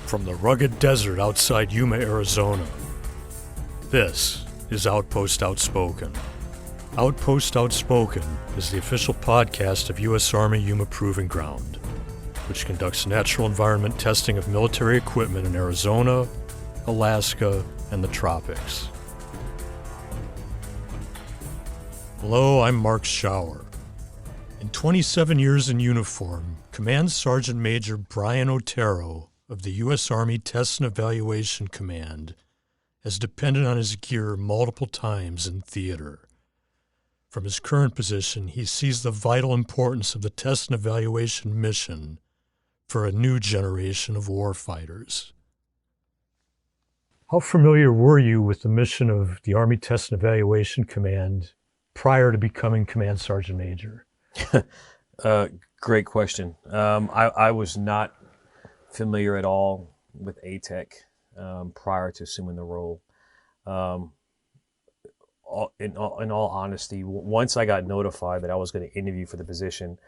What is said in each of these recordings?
From the rugged desert outside Yuma, Arizona, this is Outpost Outspoken. Outpost Outspoken is the official podcast of U.S. Army Yuma Proving Ground, which conducts natural environment testing of military equipment in Arizona, Alaska, and the tropics. Hello, I'm Mark Schauer. In 27 years in uniform, Command Sgt. Major Bryan Otero of the U.S. Army Test and Evaluation Command has depended on his gear multiple times in theater. From his current position, he sees the vital importance of the test and evaluation mission for a new generation of warfighters. How familiar were you with the mission of the Army Test and Evaluation Command prior to becoming Command Sgt. Major? Great question. I was not familiar at all with ATEC prior to assuming the role. In all honesty, once I got notified that I was going to interview for the position,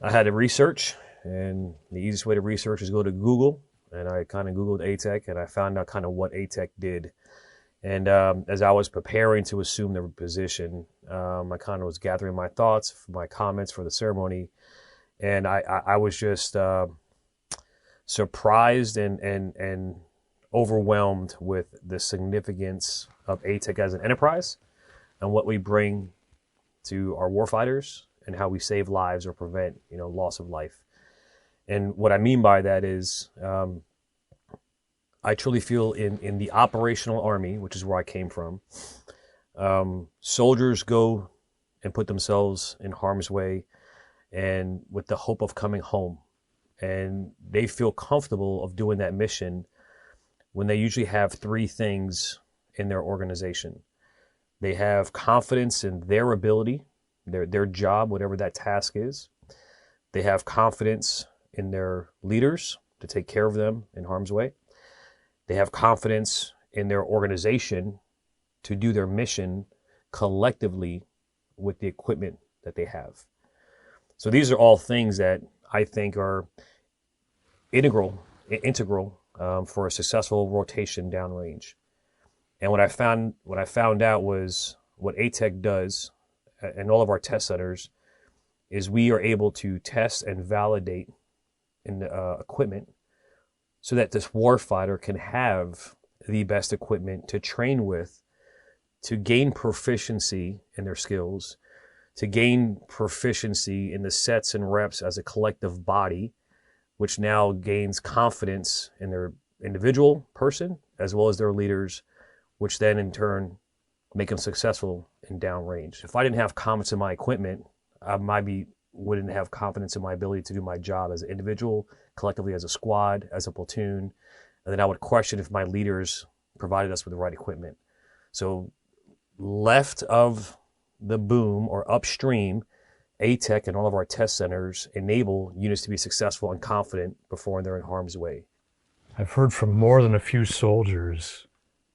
I had to research, and the easiest way to research is go to Google, and I kind of Googled ATEC, and I found out kind of what ATEC did. And as I was preparing to assume the position, I kind of was gathering my thoughts, my comments for the ceremony, and I was just surprised and overwhelmed with the significance of ATEC as an enterprise and what we bring to our warfighters and how we save lives or prevent, loss of life. And what I mean by that is I truly feel in the operational Army, which is where I came from, soldiers go and put themselves in harm's way and with the hope of coming home. And they feel comfortable of doing that mission when they usually have three things in their organization. They have confidence in their ability, their job, whatever that task is. They have confidence in their leaders to take care of them in harm's way. They have confidence in their organization to do their mission collectively with the equipment that they have. So these are all things that I think are integral for a successful rotation downrange. And what I found out was what ATEC does, and all of our test centers, is we are able to test and validate in the equipment so that this warfighter can have the best equipment to train with, to gain proficiency in their skills, to gain proficiency in the sets and reps as a collective body, which now gains confidence in their individual person as well as their leaders, which then in turn make them successful in downrange. If I didn't have confidence in my equipment, I wouldn't have confidence in my ability to do my job as an individual, collectively as a squad, as a platoon, and then I would question if my leaders provided us with the right equipment. So left of the boom or upstream, ATEC and all of our test centers enable units to be successful and confident before they're in harm's way. I've heard from more than a few soldiers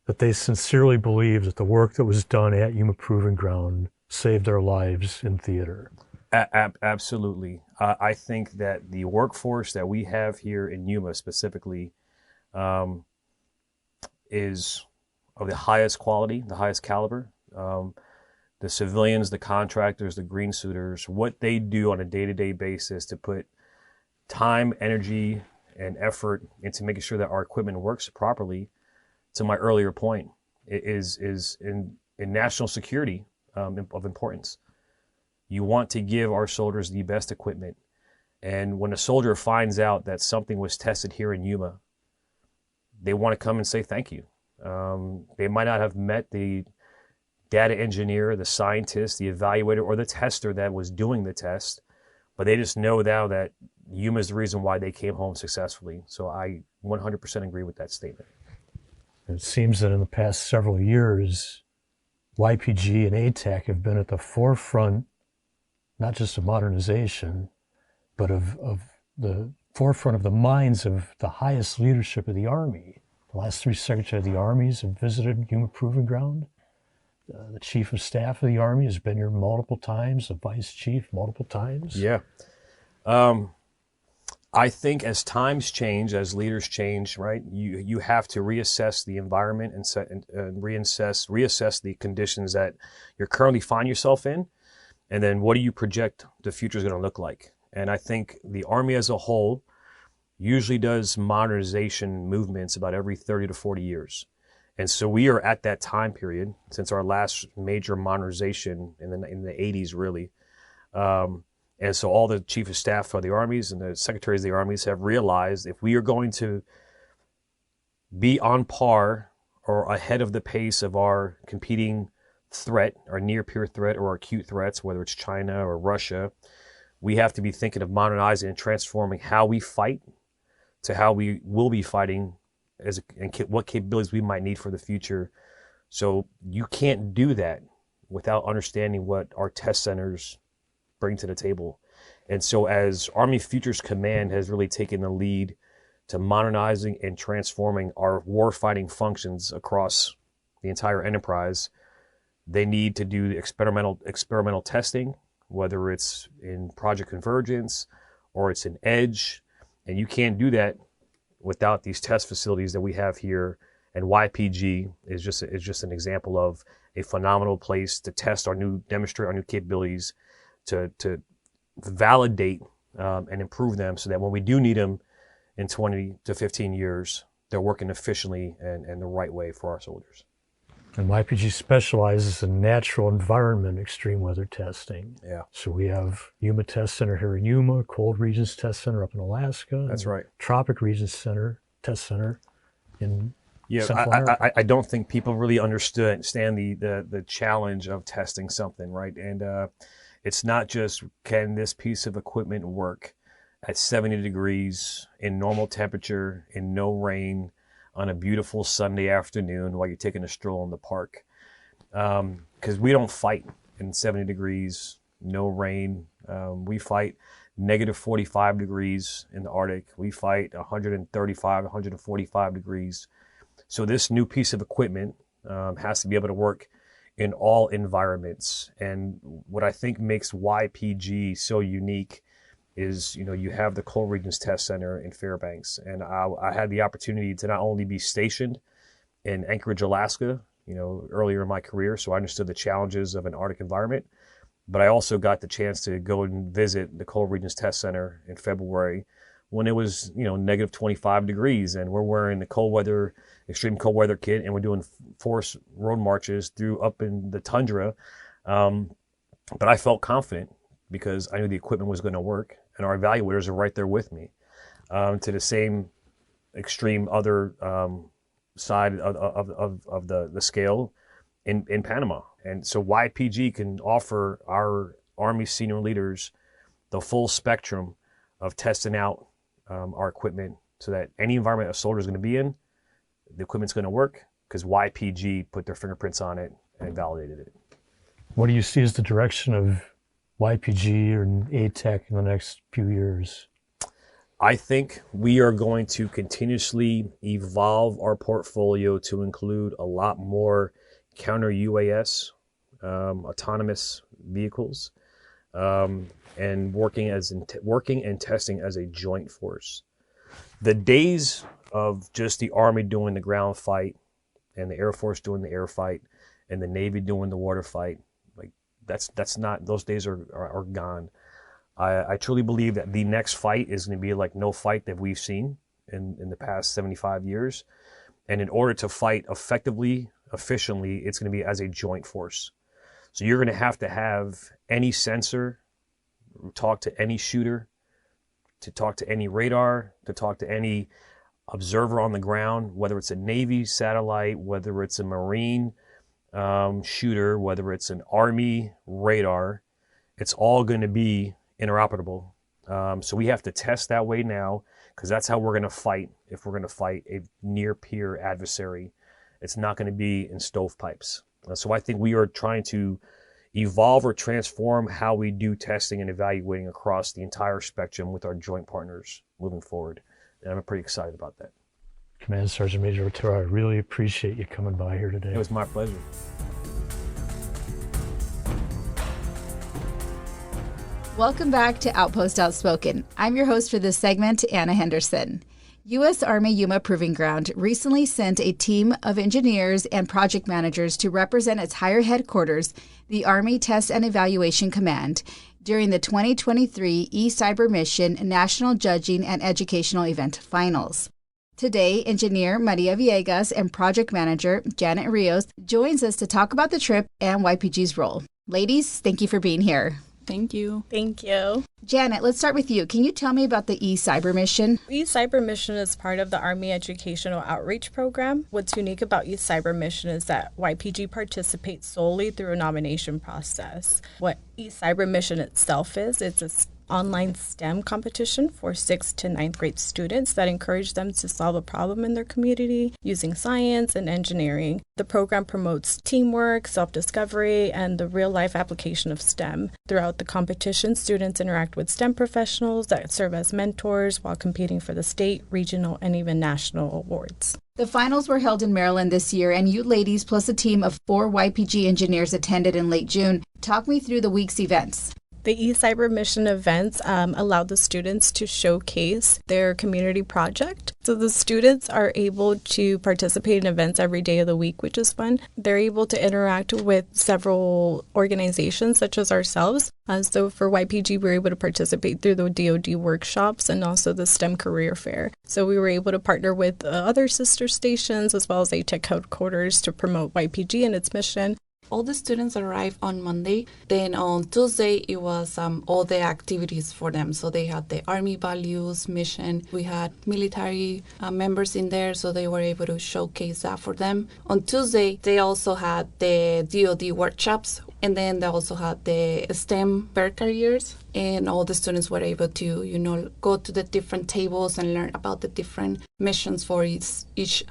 that they sincerely believe that the work that was done at Yuma Proving Ground saved their lives in theater. Absolutely. I think that the workforce that we have here in Yuma specifically is of the highest quality, the highest caliber. The civilians, the contractors, the green suiters, what they do on a day-to-day basis to put time, energy, and effort into making sure that our equipment works properly, to my earlier point, is in national security of importance. You want to give our soldiers the best equipment. And when a soldier finds out that something was tested here in Yuma, they want to come and say thank you. They might not have met the data engineer, the scientist, the evaluator, or the tester that was doing the test, but they just know now that Yuma is the reason why they came home successfully. So I 100% agree with that statement. It seems that in the past several years, YPG and ATEC have been at the forefront, not just of modernization, but of the forefront of the minds of the highest leadership of the Army. The last three Secretaries of the Armies have visited Yuma Proving Ground. The Chief of Staff of the Army has been here multiple times, the Vice Chief multiple times. Yeah. I think as times change, as leaders change, right, you have to reassess the environment and reassess the conditions that you're currently find yourself in, and then what do you project the future is going to look like? And I think the Army as a whole usually does modernization movements about every 30 to 40 years. And so we are at that time period since our last major modernization in the 80s, really. And so all the chief of staff for the armies and the secretaries of the armies have realized if we are going to be on par or ahead of the pace of our competing threat, our near-peer threat or acute threats, whether it's China or Russia, we have to be thinking of modernizing and transforming how we fight to how we will be fighting and what capabilities we might need for the future. So you can't do that without understanding what our test centers bring to the table. And so as Army Futures Command has really taken the lead to modernizing and transforming our warfighting functions across the entire enterprise, they need to do experimental testing, whether it's in Project Convergence or it's in Edge. And you can't do that without these test facilities that we have here. And YPG is just an example of a phenomenal place to test demonstrate our new capabilities, to validate and improve them so that when we do need them in 20 to 15 years, they're working efficiently and the right way for our soldiers. And YPG specializes in natural environment extreme weather testing. Yeah. So we have Yuma Test Center here in Yuma, Cold Regions Test Center up in Alaska. That's right. Tropic Regions Test Center in Central I, America. I don't think people really understand the challenge of testing something, right? And it's not just can this piece of equipment work at 70 degrees in normal temperature, in no rain, on a beautiful Sunday afternoon while you're taking a stroll in the park. Because we don't fight in 70 degrees, no rain. We fight negative 45 degrees in the Arctic. We fight 135, 145 degrees. So this new piece of equipment has to be able to work in all environments. And what I think makes YPG so unique is, you have the Cold Regions Test Center in Fairbanks. And I had the opportunity to not only be stationed in Anchorage, Alaska, earlier in my career, so I understood the challenges of an Arctic environment, but I also got the chance to go and visit the Cold Regions Test Center in February when it was, negative 25 degrees, and we're wearing the extreme cold weather kit, and we're doing forced road marches up in the tundra. But I felt confident because I knew the equipment was going to work, and our evaluators are right there with me. To the same extreme other side of the scale in Panama. And so YPG can offer our Army senior leaders the full spectrum of testing out our equipment so that any environment a soldier is going to be in, the equipment's going to work because YPG put their fingerprints on it and validated it. What do you see as the direction of YPG or ATEC in the next few years? I think we are going to continuously evolve our portfolio to include a lot more counter UAS, autonomous vehicles, and working and testing as a joint force. The days of just the Army doing the ground fight and the Air Force doing the air fight and the Navy doing the water fight, that's not, those days are gone. I truly believe that the next fight is going to be like no fight that we've seen in the past 75 years. And in order to fight effectively, efficiently, it's going to be as a joint force. So you're going to have any sensor, talk to any shooter, to talk to any radar, to talk to any observer on the ground, whether it's a Navy satellite, whether it's a Marine shooter, whether it's an Army radar, it's all going to be interoperable. So we have to test that way now because that's how we're going to fight if we're going to fight a near-peer adversary. It's not going to be in stovepipes. So I think we are trying to evolve or transform how we do testing and evaluating across the entire spectrum with our joint partners moving forward. And I'm pretty excited about that. Command Sergeant Major Otero, I really appreciate you coming by here today. It was my pleasure. Welcome back to Outpost Outspoken. I'm your host for this segment, Ana Henderson. U.S. Army Yuma Proving Ground recently sent a team of engineers and project managers to represent its higher headquarters, the Army Test and Evaluation Command, during the 2023 eCYBERMISSION National Judging and Educational Event Finals. Today, engineer Maria Villegas and project manager Janett Rios joins us to talk about the trip and YPG's role. Ladies, thank you for being here. Thank you. Thank you. Janett, let's start with you. Can you tell me about the eCYBERMISSION? eCYBERMISSION is part of the Army Educational Outreach Program. What's unique about eCYBERMISSION is that YPG participates solely through a nomination process. What eCYBERMISSION itself is, it's a online STEM competition for 6th to 9th grade students that encourage them to solve a problem in their community using science and engineering. The program promotes teamwork, self-discovery, and the real-life application of STEM. Throughout the competition, students interact with STEM professionals that serve as mentors while competing for the state, regional, and even national awards. The finals were held in Maryland this year, and you ladies plus a team of 4 YPG engineers attended in late June. Talk me through the week's events. The eCYBERMISSION events allowed the students to showcase their community project. So the students are able to participate in events every day of the week, which is fun. They're able to interact with several organizations such as ourselves. So for YPG, we were able to participate through the DoD workshops and also the STEM career fair. So we were able to partner with other sister stations as well as ATEC headquarters to promote YPG and its mission. All the students arrived on Monday. Then on Tuesday, it was all the activities for them. So they had the Army values, mission. We had military members in there, so they were able to showcase that for them. On Tuesday, they also had the DoD workshops. And then they also had the STEM fair careers. And all the students were able to, go to the different tables and learn about the different missions for each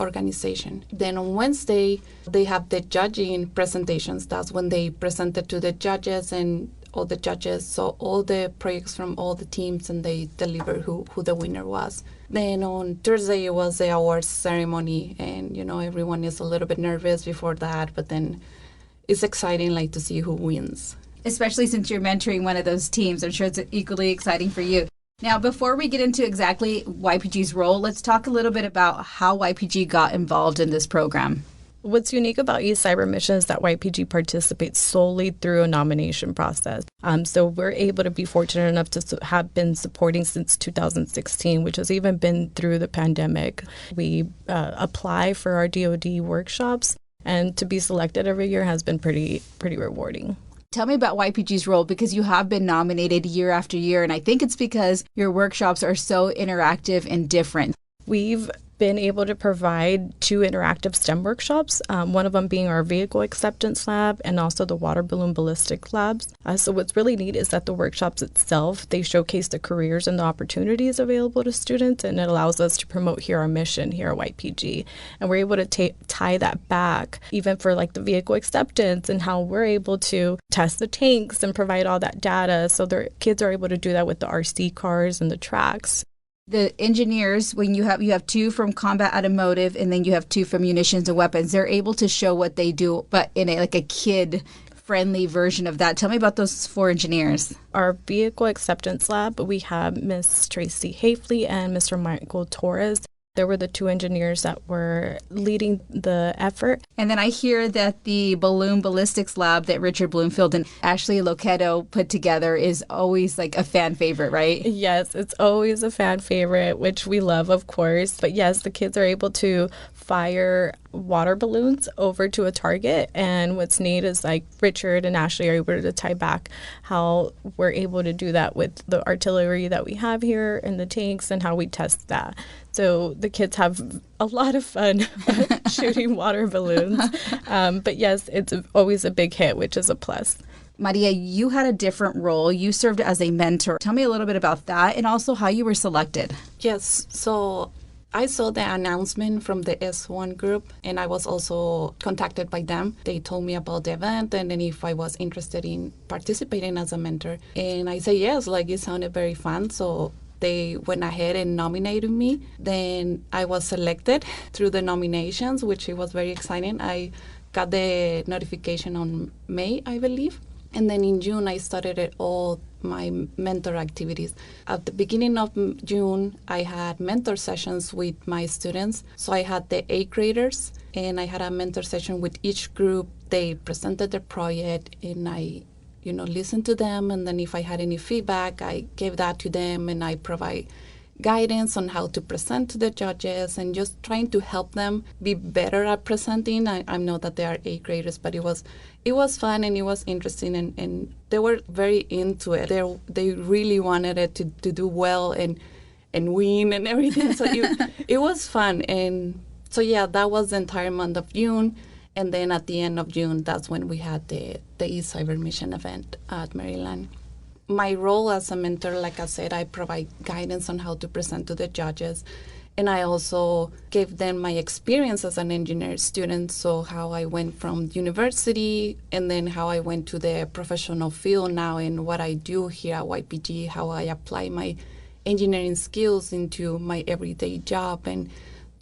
organization. Then on Wednesday, they have the judging presentations. That's when they presented to the judges, and all the judges saw all the projects from all the teams, and they delivered who the winner was. Then on Thursday, it was the awards ceremony, and, everyone is a little bit nervous before that, but then it's exciting, to see who wins. Especially since you're mentoring one of those teams. I'm sure it's equally exciting for you. Now, before we get into exactly YPG's role, let's talk a little bit about how YPG got involved in this program. What's unique about eCYBERMISSION is that YPG participates solely through a nomination process. So we're able to be fortunate enough to have been supporting since 2016, which has even been through the pandemic. We apply for our DoD workshops, and to be selected every year has been pretty rewarding. Tell me about YPG's role, because you have been nominated year after year, and I think it's because your workshops are so interactive and different. We've been able to provide 2 interactive STEM workshops, one of them being our vehicle acceptance lab and also the water balloon ballistic labs. So what's really neat is that the workshops itself, they showcase the careers and the opportunities available to students, and it allows us to promote our mission here at YPG. And we're able to tie that back even for the vehicle acceptance and how we're able to test the tanks and provide all that data, so their kids are able to do that with the RC cars and the tracks. The engineers, when you have 2 from combat automotive and then you have 2 from munitions and weapons, they're able to show what they do, but in a kid-friendly version of that. Tell me about those 4 engineers. Our vehicle acceptance lab, we have Miss Tracy Hafley and Mr. Michael Torres. They were the 2 engineers that were leading the effort. And then I hear that the balloon ballistics lab that Richard Bloomfield and Ashley Loquetto put together is always a fan favorite, right? Yes, it's always a fan favorite, which we love, of course. But yes, the kids are able to fire water balloons over to a target. And what's neat is Richard and Ashley are able to tie back how we're able to do that with the artillery that we have here and the tanks and how we test that. So the kids have a lot of fun shooting water balloons. But yes, it's always a big hit, which is a plus. Maria, you had a different role. You served as a mentor. Tell me a little bit about that and also how you were selected. Yes, so I saw the announcement from the S1 group, and I was also contacted by them. They told me about the event and then if I was interested in participating as a mentor. And I said yes, it sounded very fun. So they went ahead and nominated me. Then I was selected through the nominations, which it was very exciting. I got the notification on May, I believe. And then in June, I started it all my mentor activities. At the beginning of June, I had mentor sessions with my students. So I had the 8th graders, and I had a mentor session with each group. They presented their project, and I listened to them. And then if I had any feedback, I gave that to them, and I provide guidance on how to present to the judges and just trying to help them be better at presenting. I know that they are 8th graders, but it was fun and it was interesting, and they were very into it. They really wanted it to do well and win and everything. So it was fun. And so yeah, that was the entire month of June. And then at the end of June, that's when we had the eCYBERMISSION event at Maryland. My role as a mentor, like I said, I provide guidance on how to present to the judges. And I also gave them my experience as an engineer student, so how I went from university and then how I went to the professional field now and what I do here at YPG, how I apply my engineering skills into my everyday job, and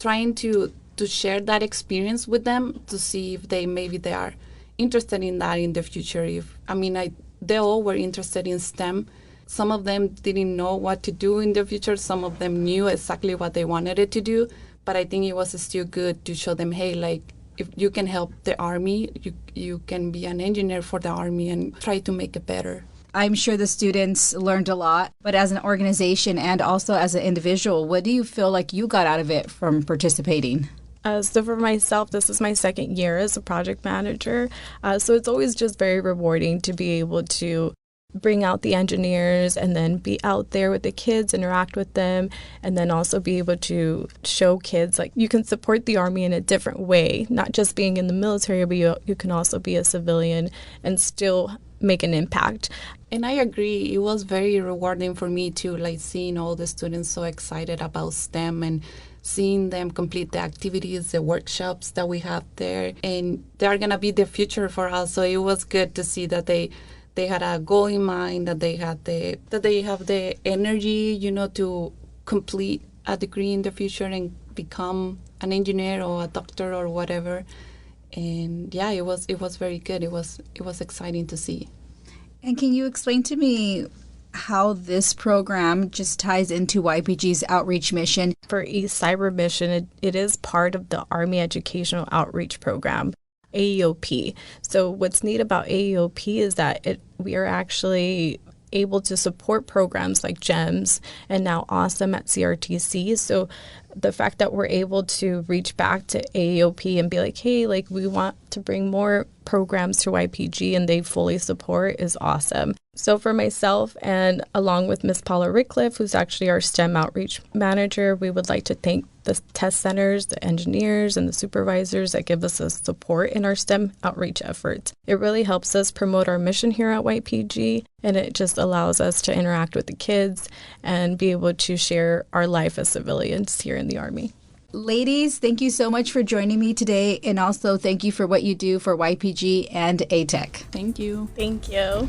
trying to share that experience with them to see if they are interested in that in the future. They all were interested in STEM. Some of them didn't know what to do in the future. Some of them knew exactly what they wanted it to do. But I think it was still good to show them, hey, like, if you can help the Army, you can be an engineer for the Army and try to make it better. I'm sure the students learned a lot, but as an organization and also as an individual, what do you feel like you got out of it from participating? So for myself, this is my 2nd year as a project manager. So it's always just very rewarding to be able to bring out the engineers and then be out there with the kids, interact with them, and then also be able to show kids like you can support the Army in a different way, not just being in the military, but you can also be a civilian and still make an impact. And I agree. It was very rewarding for me too, like seeing all the students so excited about STEM and seeing them complete the activities, the workshops that we have there. And they're going to be the future for us. So it was good to see that they had a goal in mind, that they have the energy, to complete a degree in the future and become an engineer or a doctor or whatever. And yeah, it was very good. It was exciting to see. And can you explain to me how this program just ties into YPG's outreach mission? For eCYBERMISSION, it is part of the Army Educational Outreach Program, AEOP. So what's neat about AEOP is that we are actually able to support programs like GEMS and now Awesome at CRTC. So the fact that we're able to reach back to AEOP and be like, hey, like we want to bring more programs to YPG and they fully support is awesome. So for myself and along with Ms. Paula Rickliff, who's actually our STEM outreach manager, we would like to thank the test centers, the engineers, and the supervisors that give us the support in our STEM outreach efforts. It really helps us promote our mission here at YPG, and it just allows us to interact with the kids and be able to share our life as civilians here in the Army. Ladies, thank you so much for joining me today, and also thank you for what you do for YPG and ATEC. Thank you. Thank you.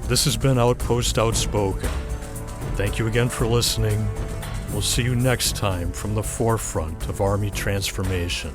This has been Outpost Outspoken. Thank you again for listening. We'll see you next time from the forefront of Army transformation.